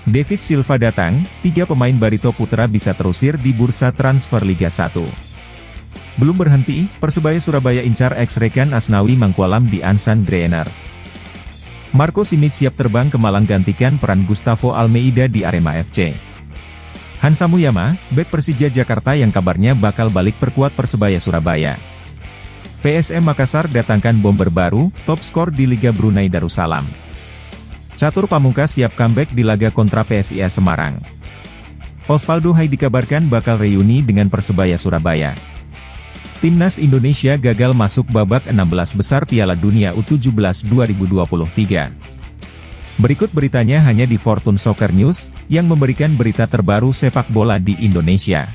David Silva datang, 3 pemain Barito Putra bisa terusir di bursa transfer Liga 1. Belum berhenti, Persebaya Surabaya incar ex-rekan Asnawi Mangkualam di Ansan Greeners. Marco Simic siap terbang ke Malang gantikan peran Gustavo Almeida di Arema FC. Hansa Muyama, bek Persija Jakarta yang kabarnya bakal balik perkuat Persebaya Surabaya. PSM Makassar datangkan bomber baru, top skor di Liga Brunei Darussalam. Catur Pamungkas siap comeback di laga kontra PSIS Semarang. Osvaldo Hai dikabarkan bakal reuni dengan Persebaya Surabaya. Timnas Indonesia gagal masuk babak 16 besar Piala Dunia U17 2023. Berikut beritanya hanya di Fortune Soccer News, yang memberikan berita terbaru sepak bola di Indonesia.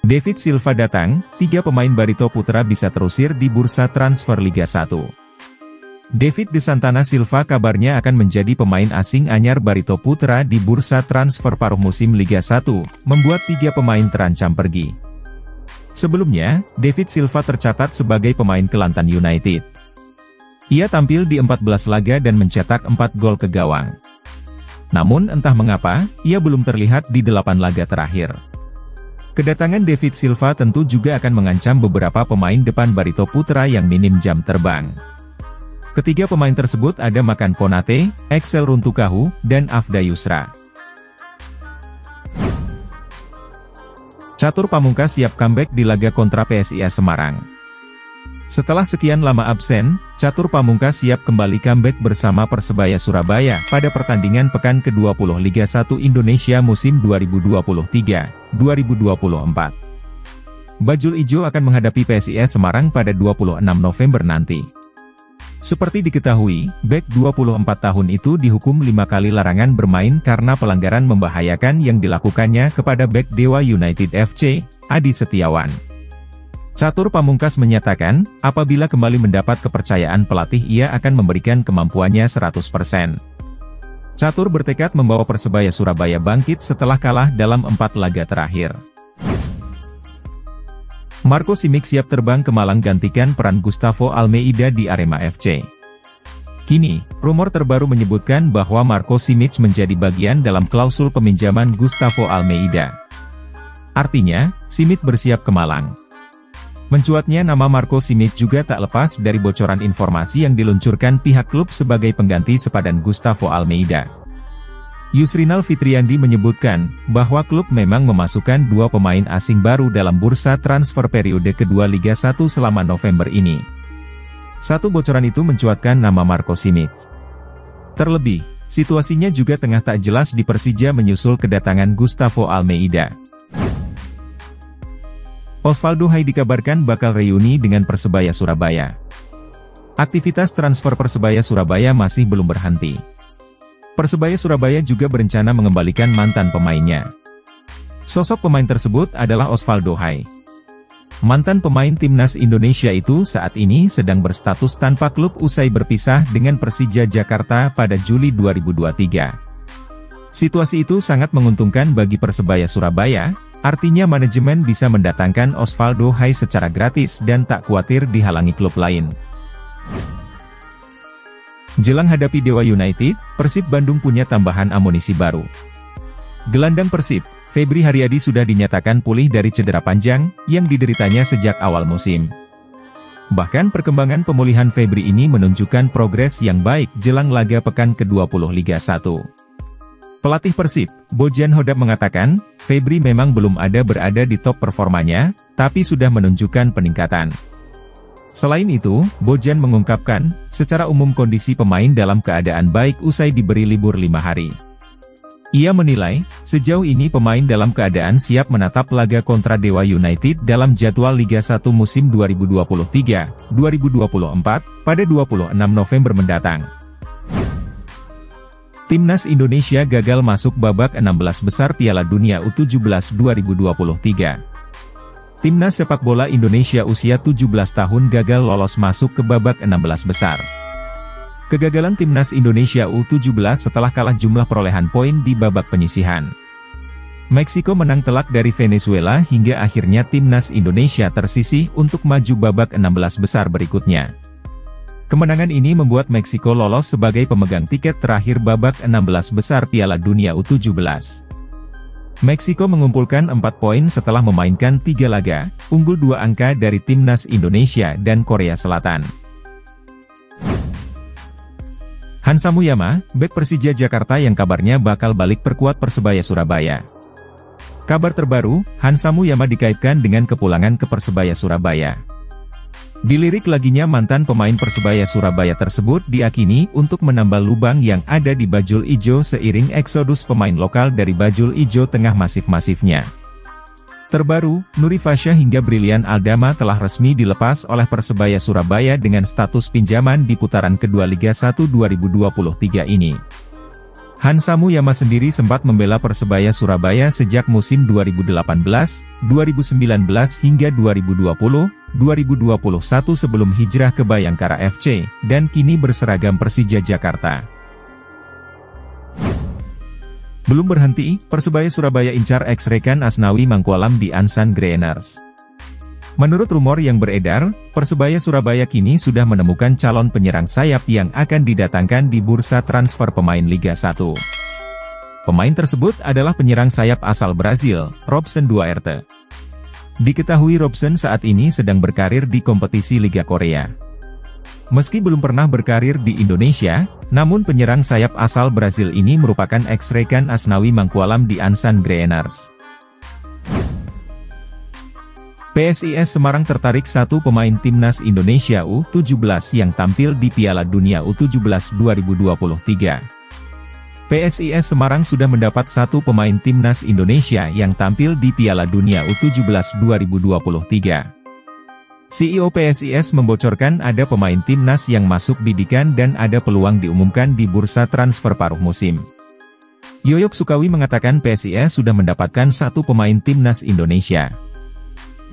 David Silva datang, 3 pemain Barito Putra bisa terusir di bursa transfer Liga 1. David De Santana Silva kabarnya akan menjadi pemain asing anyar Barito Putra di bursa transfer paruh musim Liga 1, membuat 3 pemain terancam pergi. Sebelumnya, David Silva tercatat sebagai pemain Kelantan United. Ia tampil di 14 laga dan mencetak 4 gol ke gawang. Namun entah mengapa, ia belum terlihat di 8 laga terakhir. Kedatangan David Silva tentu juga akan mengancam beberapa pemain depan Barito Putra yang minim jam terbang. Ketiga pemain tersebut ada Makan Konate, Excel Runtukahu, dan Afda Yusra. Catur Pamungkas siap comeback di laga kontra PSIS Semarang. Setelah sekian lama absen, Catur Pamungkas siap kembali comeback bersama Persebaya Surabaya pada pertandingan pekan ke-20 Liga 1 Indonesia musim 2023-2024. Bajul Ijo akan menghadapi PSIS Semarang pada 26 November nanti. Seperti diketahui, bek 24 tahun itu dihukum 5 kali larangan bermain karena pelanggaran membahayakan yang dilakukannya kepada bek Dewa United FC, Adi Setiawan. Catur Pamungkas menyatakan, apabila kembali mendapat kepercayaan pelatih ia akan memberikan kemampuannya 100%. Catur bertekad membawa Persebaya Surabaya bangkit setelah kalah dalam 4 laga terakhir. Marco Simic siap terbang ke Malang gantikan peran Gustavo Almeida di Arema FC. Kini, rumor terbaru menyebutkan bahwa Marco Simic menjadi bagian dalam klausul peminjaman Gustavo Almeida. Artinya, Simic bersiap ke Malang. Mencuatnya nama Marco Simic juga tak lepas dari bocoran informasi yang diluncurkan pihak klub sebagai pengganti sepadan Gustavo Almeida. Yusrinal Fitriandi menyebutkan, bahwa klub memang memasukkan 2 pemain asing baru dalam bursa transfer periode kedua Liga 1 selama November ini. Satu bocoran itu mencuatkan nama Marco Simic. Terlebih, situasinya juga tengah tak jelas di Persija menyusul kedatangan Gustavo Almeida. Osvaldo Hai dikabarkan bakal reuni dengan Persebaya Surabaya. Aktivitas transfer Persebaya Surabaya masih belum berhenti. Persebaya Surabaya juga berencana mengembalikan mantan pemainnya. Sosok pemain tersebut adalah Osvaldo Hai. Mantan pemain Timnas Indonesia itu saat ini sedang berstatus tanpa klub usai berpisah dengan Persija Jakarta pada Juli 2023. Situasi itu sangat menguntungkan bagi Persebaya Surabaya. Artinya manajemen bisa mendatangkan Osvaldo Hai secara gratis dan tak khawatir dihalangi klub lain. Jelang hadapi Dewa United, Persib Bandung punya tambahan amunisi baru. Gelandang Persib, Febri Haryadi sudah dinyatakan pulih dari cedera panjang yang dideritanya sejak awal musim. Bahkan perkembangan pemulihan Febri ini menunjukkan progres yang baik jelang laga pekan ke-20 Liga 1. Pelatih Persib, Bojan Hodap mengatakan, Febri memang belum berada di top performanya, tapi sudah menunjukkan peningkatan. Selain itu, Bojan mengungkapkan, secara umum kondisi pemain dalam keadaan baik usai diberi libur 5 hari. Ia menilai, sejauh ini pemain dalam keadaan siap menatap laga kontra Dewa United dalam jadwal Liga 1 musim 2023-2024, pada 26 November mendatang. Timnas Indonesia gagal masuk babak 16 besar Piala Dunia U17 2023. Timnas sepak bola Indonesia usia 17 tahun gagal lolos masuk ke babak 16 besar. Kegagalan Timnas Indonesia U17 setelah kalah jumlah perolehan poin di babak penyisihan. Meksiko menang telak dari Venezuela hingga akhirnya Timnas Indonesia tersisih untuk maju babak 16 besar berikutnya. Kemenangan ini membuat Meksiko lolos sebagai pemegang tiket terakhir babak 16 besar Piala Dunia U17. Meksiko mengumpulkan 4 poin setelah memainkan 3 laga, unggul 2 angka dari Timnas Indonesia dan Korea Selatan. Hansa Muyama, bek Persija Jakarta yang kabarnya bakal balik perkuat Persebaya Surabaya. Kabar terbaru, Hansa Muyama dikaitkan dengan kepulangan ke Persebaya Surabaya. Dilirik laginya mantan pemain Persebaya Surabaya tersebut diakini untuk menambal lubang yang ada di Bajul Ijo seiring eksodus pemain lokal dari Bajul Ijo tengah masif-masifnya. Terbaru, Nuri Fasya hingga Brilian Aldama telah resmi dilepas oleh Persebaya Surabaya dengan status pinjaman di putaran kedua Liga 1 2023 ini. Hansa Muyama sendiri sempat membela Persebaya Surabaya sejak musim 2018, 2019 hingga 2020, 2021 sebelum hijrah ke Bayangkara FC, dan kini berseragam Persija Jakarta. Belum berhenti, Persebaya Surabaya incar ex-rekan Asnawi Mangkualam di Ansan Greeners. Menurut rumor yang beredar, Persebaya Surabaya kini sudah menemukan calon penyerang sayap yang akan didatangkan di bursa transfer pemain Liga 1. Pemain tersebut adalah penyerang sayap asal Brazil, Robson Duarte. Diketahui Robson saat ini sedang berkarir di kompetisi Liga Korea. Meski belum pernah berkarir di Indonesia, namun penyerang sayap asal Brazil ini merupakan ex-rekan Asnawi Mangkualam di Ansan Greeners. PSIS Semarang tertarik satu pemain Timnas Indonesia U17 yang tampil di Piala Dunia U17 2023. PSIS Semarang sudah mendapat satu pemain Timnas Indonesia yang tampil di Piala Dunia U17 2023. CEO PSIS membocorkan ada pemain Timnas yang masuk bidikan dan ada peluang diumumkan di bursa transfer paruh musim. Yoyok Sukawi mengatakan PSIS sudah mendapatkan satu pemain Timnas Indonesia.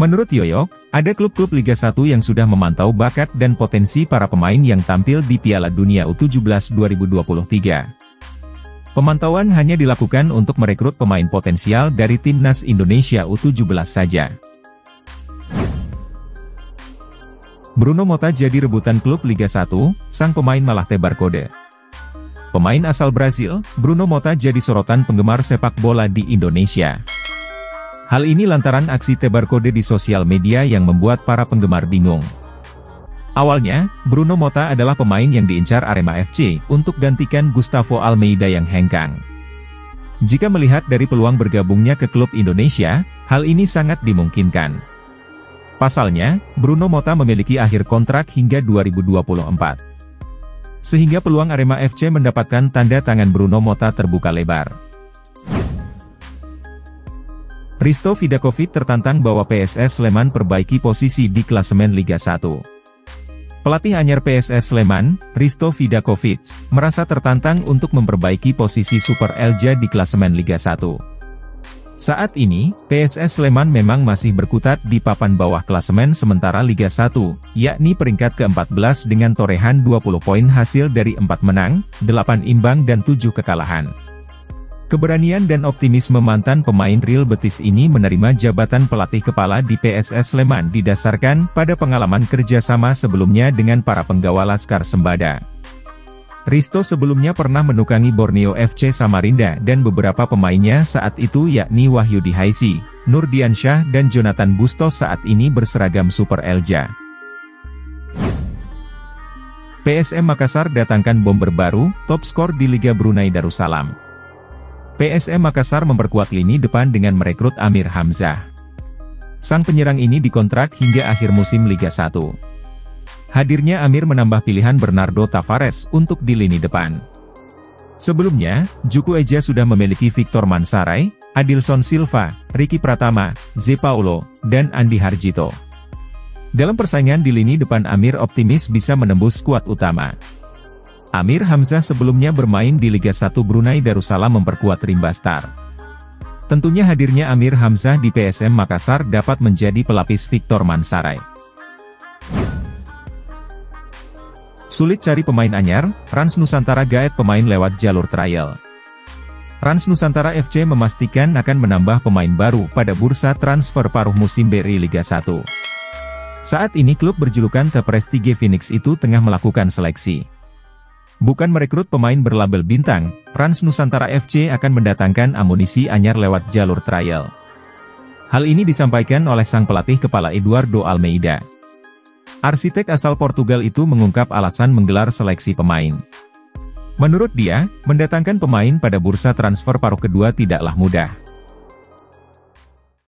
Menurut Yoyok, ada klub-klub Liga 1 yang sudah memantau bakat dan potensi para pemain yang tampil di Piala Dunia U17 2023. Pemantauan hanya dilakukan untuk merekrut pemain potensial dari Timnas Indonesia U17 saja. Bruno Mota jadi rebutan klub Liga 1, sang pemain malah tebar kode. Pemain asal Brazil, Bruno Mota jadi sorotan penggemar sepak bola di Indonesia. Hal ini lantaran aksi tebar kode di sosial media yang membuat para penggemar bingung. Awalnya, Bruno Mota adalah pemain yang diincar Arema FC untuk gantikan Gustavo Almeida yang hengkang. Jika melihat dari peluang bergabungnya ke klub Indonesia, hal ini sangat dimungkinkan. Pasalnya, Bruno Mota memiliki akhir kontrak hingga 2024. Sehingga peluang Arema FC mendapatkan tanda tangan Bruno Mota terbuka lebar. Risto Vidakovic tertantang bawa PSS Sleman perbaiki posisi di klasemen Liga 1. Pelatih anyar PSS Sleman, Risto Vidakovic, merasa tertantang untuk memperbaiki posisi Super Elja di klasemen Liga 1. Saat ini, PSS Sleman memang masih berkutat di papan bawah klasemen sementara Liga 1, yakni peringkat ke-14 dengan torehan 20 poin hasil dari 4 menang, 8 imbang dan 7 kekalahan. Keberanian dan optimisme mantan pemain Real Betis ini menerima jabatan pelatih kepala di PSS Sleman didasarkan pada pengalaman kerjasama sebelumnya dengan para penggawa Laskar Sembada. Risto sebelumnya pernah menukangi Borneo FC Samarinda dan beberapa pemainnya saat itu yakni Wahyudi Haisi, Nurdiansyah dan Jonathan Bustos saat ini berseragam Super Elja. PSM Makassar datangkan bomber baru, top skor di Liga Brunei Darussalam. PSM Makassar memperkuat lini depan dengan merekrut Amir Hamzah. Sang penyerang ini dikontrak hingga akhir musim Liga 1. Hadirnya Amir menambah pilihan Bernardo Tavares untuk di lini depan. Sebelumnya, Juku Eja sudah memiliki Victor Mansaray, Adilson Silva, Ricky Pratama, Ze Paulo, dan Andi Harjito. Dalam persaingan di lini depan Amir optimis bisa menembus skuad utama. Amir Hamzah sebelumnya bermain di Liga 1 Brunei Darussalam memperkuat Rimba Star. Tentunya hadirnya Amir Hamzah di PSM Makassar dapat menjadi pelapis Victor Mansaray. Sulit cari pemain anyar, Rans Nusantara gaet pemain lewat jalur trial. Rans Nusantara FC memastikan akan menambah pemain baru pada bursa transfer paruh musim BRI Liga 1. Saat ini klub berjulukan The Prestige Phoenix itu tengah melakukan seleksi. Bukan merekrut pemain berlabel bintang, Rans Nusantara FC akan mendatangkan amunisi anyar lewat jalur trial. Hal ini disampaikan oleh sang pelatih kepala Eduardo Almeida. Arsitek asal Portugal itu mengungkap alasan menggelar seleksi pemain. Menurut dia, mendatangkan pemain pada bursa transfer paruh kedua tidaklah mudah.